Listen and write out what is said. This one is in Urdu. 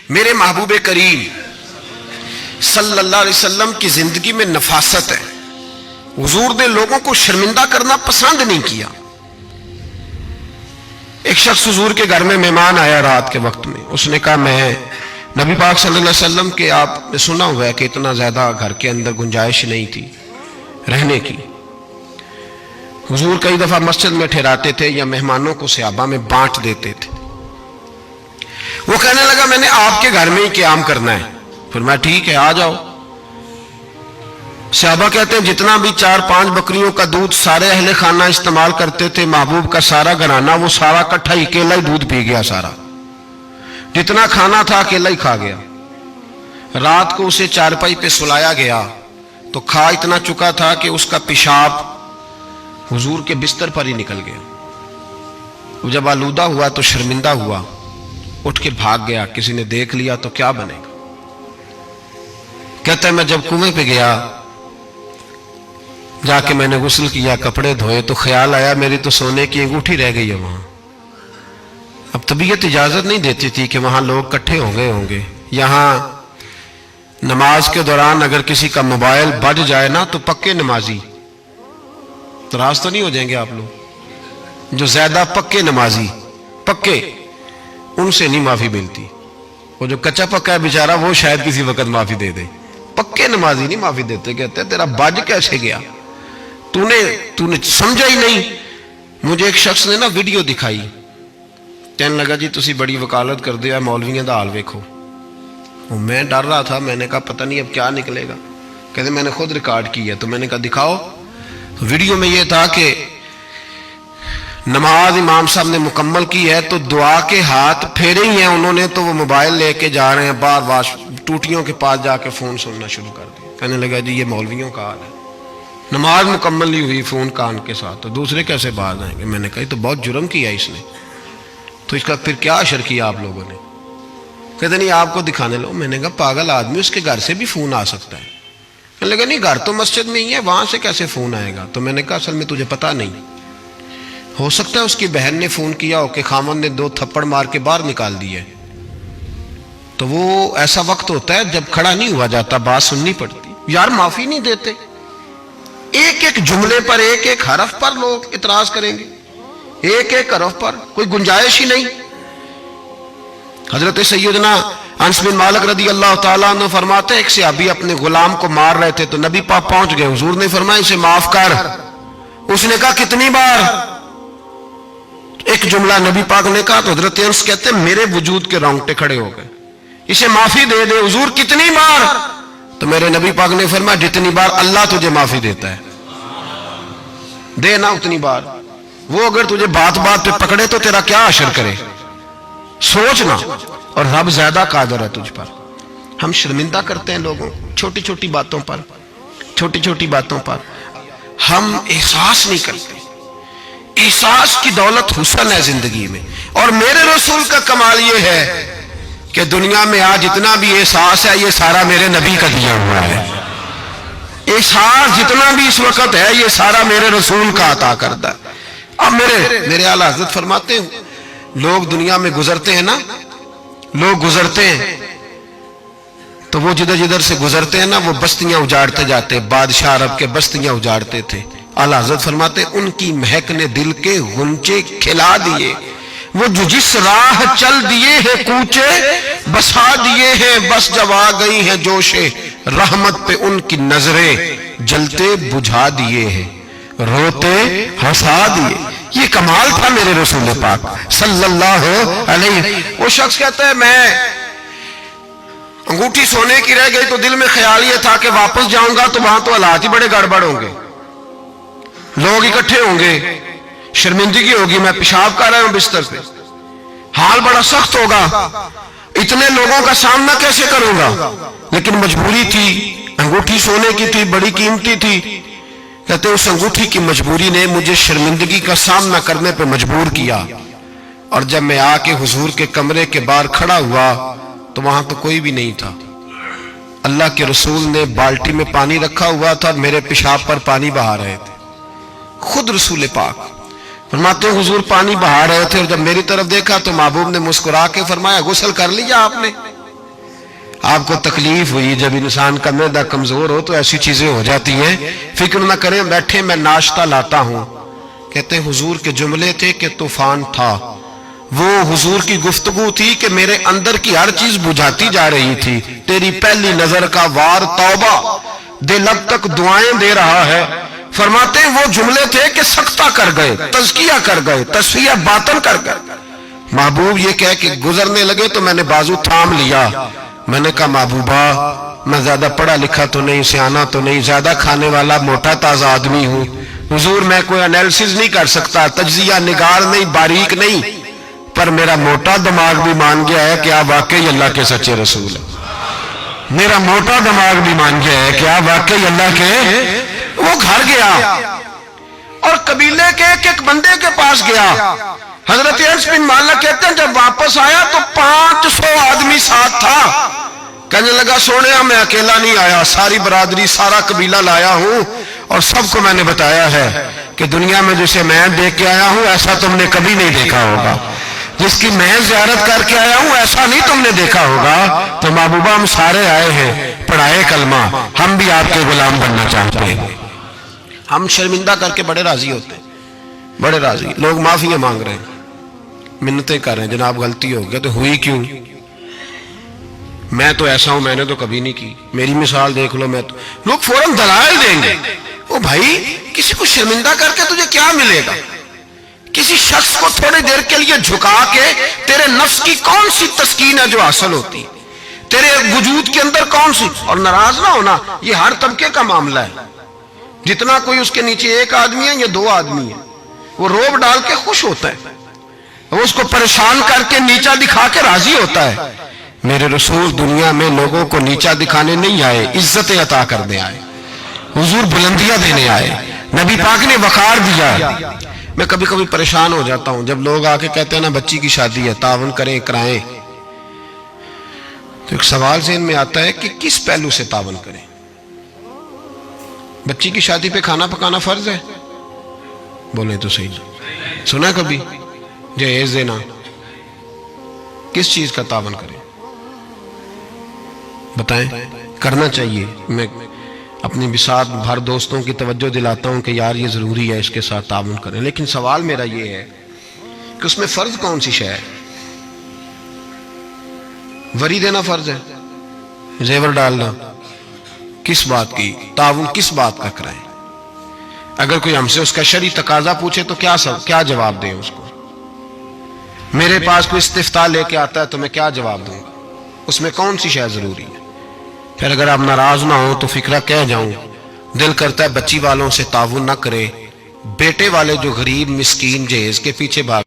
میرے محبوب کریم صلی اللہ علیہ وسلم کی زندگی میں نفاست ہے. حضور نے لوگوں کو شرمندہ کرنا پسند نہیں کیا. ایک شخص حضور کے گھر میں مہمان آیا رات کے وقت میں. اس نے کہا میں نبی پاک صلی اللہ علیہ وسلم کے آپ نے سنا ہوا ہے کہ اتنا زیادہ گھر کے اندر گنجائش نہیں تھی رہنے کی. حضور کئی دفعہ مسجد میں ٹھہراتے تھے یا مہمانوں کو صحابہ میں بانٹ دیتے تھے. وہ کہنے لگا میں نے آپ کے گھر میں ہی قیام کرنا ہے. پھر میں ٹھیک ہے آ جاؤ. صحابہ کہتے ہیں جتنا بھی 4-5 بکریوں کا دودھ سارے اہل خانہ استعمال کرتے تھے، محبوب کا سارا گھرانہ وہ سارا کٹھا ہی اکیلا ہی دودھ پی گیا. سارا جتنا کھانا تھا اکیلا ہی کھا گیا. رات کو اسے چارپائی پہ سلایا گیا تو کھا اتنا چکا تھا کہ اس کا پیشاب حضور کے بستر پر ہی نکل گیا. وہ جب آلودہ ہوا تو شرمندہ ہوا، اٹھ کے بھاگ گیا. کسی نے دیکھ لیا تو کیا بنے گا. کہتا ہے میں جب کنویں پہ گیا، جا کے میں نے غسل کیا، کپڑے دھوئے تو خیال آیا میری تو سونے کی انگوٹھی رہ گئی ہے وہاں. اب طبیعت اجازت نہیں دیتی تھی کہ وہاں لوگ کٹھے ہو گئے ہوں گے. یہاں نماز کے دوران اگر کسی کا موبائل بج جائے نا تو پکے نمازی ناراض تو نہیں ہو جائیں گے آپ لوگ؟ جو زیادہ پکے نمازی پکے، ان سے نہیں معافی ملتی. وہ جو کچا پکا ہے بیچارہ وہ شاید کسی وقت معافی دے دے. پکے نمازی نہیں معافی دیتے. کہتے تیرا بج کیسے گیا، تو نے سمجھا ہی نہیں. مجھے ایک شخص نے نا ویڈیو دکھائی، کہنے لگا جی تسی بڑی وکالت کر دیا مولویاں دا حال ویکھو. میں ڈر رہا تھا، میں نے کہا پتہ نہیں اب کیا نکلے گا. کہتے میں نے خود ریکارڈ کی ہے. تو میں نے کہا دکھاؤ. ویڈیو میں یہ تھا کہ نماز امام صاحب نے مکمل کی ہے تو دعا کے ہاتھ پھیرے ہی ہیں انہوں نے، تو وہ موبائل لے کے جا رہے ہیں بار بار ٹوٹیوں کے پاس جا کے فون سننا شروع کر دیا. کہنے لگا جی یہ مولویوں کا حال ہے، نماز مکمل نہیں ہوئی فون کان کے ساتھ، تو دوسرے کیسے باز آئیں گے. میں نے کہا یہ تو بہت جرم کیا اس نے، تو اس کا پھر کیا اشر کیا آپ لوگوں نے. کہتے نہیں آپ کو دکھانے لو. میں نے کہا پاگل آدمی، اس کے گھر سے بھی فون آ سکتا ہے. کہنے لگا نہیں گھر تو مسجد میں ہی ہے، وہاں سے کیسے فون آئے گا. تو میں نے کہا اصل میں تجھے پتہ نہیں، ہو سکتا ہے اس کی بہن نے فون کیا ہو کہ خامن نے 2 تھپڑ مار کے باہر نکال دیے. تو وہ ایسا وقت ہوتا ہے جب کھڑا نہیں ہوا جاتا، بات سننی پڑتی. یار معافی نہیں دیتے، ایک ایک جملے پر ایک ایک حرف پر لوگ اعتراض کریں گے، ایک ایک حرف پر کوئی گنجائش ہی نہیں. حضرت سیدنا انس بن مالک رضی اللہ تعالیٰ عنہ فرماتے ایک صحابی اپنے غلام کو مار رہے تھے تو نبی پاک پہنچ گئے. حضور نے فرمایا اسے معاف کر. اس نے کہا کتنی بار؟ ایک جملہ نبی پاک نے کہا تو حضرت انس کہتے ہیں میرے وجود کے رونگٹے کھڑے ہو گئے. اسے معافی دے دے. حضور کتنی بار؟ تو میرے نبی پاک نے فرمایا جتنی بار اللہ تجھے معافی دیتا ہے دے نا اتنی بار. وہ اگر تجھے بات بات پہ پکڑے تو تیرا کیا اثر کرے، سوچنا. اور رب زیادہ قادر ہے تجھ پر. ہم شرمندہ کرتے ہیں لوگوں چھوٹی چھوٹی باتوں پر، چھوٹی چھوٹی باتوں پر ہم احساس نہیں کرتے. احساس کی دولت حسن ہے زندگی میں. اور میرے رسول کا کمال یہ ہے کہ دنیا میں آج جتنا بھی احساس ہے یہ سارا میرے نبی کا دیا ہوا ہے. احساس جتنا بھی اس وقت ہے یہ سارا میرے رسول کا عطا کردہ ہے. اب میرے اعلیٰ حضرت فرماتے ہیں لوگ دنیا میں گزرتے ہیں نا، لوگ گزرتے ہیں تو وہ جدھر جدھر سے گزرتے ہیں نا وہ بستیاں اجاڑتے جاتے. بادشاہ عرب کے بستیاں اجاڑتے تھے. اعلیٰ حضرت فرماتے ان کی مہک نے دل کے غنچے کھلا دیے. وہ جو جس راہ چل دیے ہیں کوچے بسا دیے ہیں، بس جب آ گئی ہیں جوش رحمت پہ ان کی نظریں جلتے بجھا دیے ہیں، روتے ہنسا دیے. یہ کمال تھا میرے رسول پاک صلی اللہ علیہ. وہ شخص کہتا ہے میں انگوٹھی سونے کی رہ گئی تو دل میں خیال یہ تھا کہ واپس جاؤں گا تو وہاں تو حالات ہی بڑے گڑبڑ ہوں گے، لوگ اکٹھے ہوں گے، شرمندگی ہوگی، میں پیشاب کر رہا ہوں بستر پہ، حال بڑا سخت ہوگا، اتنے لوگوں کا سامنا کیسے کروں گا. لیکن مجبوری تھی، انگوٹھی سونے کی تھی، بڑی قیمتی تھی. کہتے ہیں اس انگوٹھی کی مجبوری نے مجھے شرمندگی کا سامنا کرنے پہ مجبور کیا. اور جب میں آ کے حضور کے کمرے کے باہر کھڑا ہوا تو وہاں تو کوئی بھی نہیں تھا. اللہ کے رسول نے بالٹی میں پانی رکھا ہوا تھا، میرے پیشاب پر پانی بہا رہے تھے. خود رسول پاک فرماتے ہیں حضور پانی بہا رہے تھے اور جب میری طرف دیکھا تو محبوب نے مسکرا کے فرمایا غسل کر لیا آپ نے؟ آپ کو تکلیف ہوئی جب انسان کا معدہ کمزور ہو تو ایسی چیزیں ہو جاتی ہیں، فکر نہ کریں، بیٹھے میں ناشتہ لاتا ہوں۔ کہتے ہیں حضور کے جملے تھے کہ طوفان تھا، وہ حضور کی گفتگو تھی کہ میرے اندر کی ہر چیز بجھاتی جا رہی تھی۔ تیری پہلی نظر کا وار توبہ، دل اب تک دعائیں دے رہا ہے۔ فرماتے ہیں وہ جملے تھے کہ سکتہ کر گئے، تزکیہ کر گئے، تصفیہ باطن کر گئے۔ محبوب یہ کہہ کہ گزرنے لگے تو میں نے بازو تھام لیا، میں نے کہا محبوبہ میں زیادہ پڑھا لکھا تو نہیں، سیانا تو نہیں، زیادہ کھانے والا موٹا تازہ آدمی ہوں، حضور میں کوئی انالیسز نہیں کر سکتا، تجزیہ نگار نہیں، باریک نہیں، پر میرا موٹا دماغ بھی مان گیا ہے کہ آپ واقعی اللہ کے سچے رسول ہیں۔ میرا موٹا دماغ بھی مان گیا ہے کہ آپ واقعی اللہ کے۔ وہ گھر گیا اور قبیلے کے ایک بندے کے پاس گیا۔ حضرت انس بن مالک کہتے ہیں جب واپس آیا تو 500 آدمی ساتھ تھا۔ کہنے لگا سونیا میں اکیلا نہیں آیا، ساری برادری سارا قبیلہ لایا ہوں اور سب کو میں نے بتایا ہے کہ دنیا میں جسے میں دیکھ کے آیا ہوں ایسا تم نے کبھی نہیں دیکھا ہوگا، جس کی میں زیارت کر کے آیا ہوں ایسا نہیں تم نے دیکھا ہوگا۔ تو محبوبہ ہم سارے آئے ہیں، پڑھائے کلمہ، ہم بھی آپ کے غلام بننا چاہتے ہیں۔ ہم شرمندہ کر کے بڑے راضی ہوتے ہیں، بڑے راضی، لوگ معافیاں مانگ رہے ہیں، منتیں کر رہے ہیں، جناب غلطی ہو گیا تو ہوئی کیوں؟ میں تو ایسا ہوں، میں نے تو کبھی نہیں کی، میری مثال دیکھ لو، میں تو، لوگ فوراً دلائل دیں گے۔ او بھائی کسی کو شرمندہ کر کے تجھے کیا ملے گا؟ کسی شخص کو تھوڑی دیر کے لیے جھکا کے تیرے نفس کی کون سی تسکین ہے جو حاصل ہوتی، تیرے وجود کے اندر کون سی؟ اور ناراض نہ ہونا، یہ ہر طبقے کا معاملہ ہے، جتنا کوئی اس کے نیچے ایک آدمی ہے یا 2 آدمی ہے، وہ روب ڈال کے خوش ہوتا ہے، وہ اس کو پریشان کر کے نیچا دکھا کے راضی ہوتا ہے۔ میرے رسول دنیا میں لوگوں کو نیچا دکھانے نہیں آئے، عزت عطا کرنے آئے، حضور بلندیاں دینے آئے، نبی پاک نے وقار دیا۔ میں کبھی کبھی پریشان ہو جاتا ہوں جب لوگ آ کے کہتے ہیں نا بچی کی شادی ہے، تعاون کریں کرائیں، تو ایک سوال ذہن میں آتا ہے کہ کس پہلو سے تعاون کریں؟ بچی کی شادی پہ کھانا پکانا فرض ہے؟ بولیں تو صحیح، سنا کبھی جہیز دینا؟ کس چیز کا تعاون کریں بتائیں؟ کرنا چاہیے۔ میں اپنی بساط بھر دوستوں کی توجہ دلاتا ہوں کہ یار یہ ضروری ہے، اس کے ساتھ تعاون کریں، لیکن سوال میرا یہ ہے کہ اس میں فرض کون سی شے ہے؟ وری دینا فرض ہے، زیور ڈالنا کس بات کی؟ تعاون کس بات کا کرائیں؟ اگر کوئی ہم سے اس کا شرعی تقاضا پوچھے تو کیا جواب دیں اس کو؟ میرے پاس کوئی استفتاء لے کے آتا ہے تو میں کیا جواب دوں گا؟ اس میں کون سی شے ضروری ہے؟ پھر اگر آپ ناراض نہ ہو تو فکرہ کہہ جاؤں، دل کرتا ہے بچی والوں سے تعاون نہ کرے، بیٹے والے جو غریب مسکین جہیز کے پیچھے بھاگ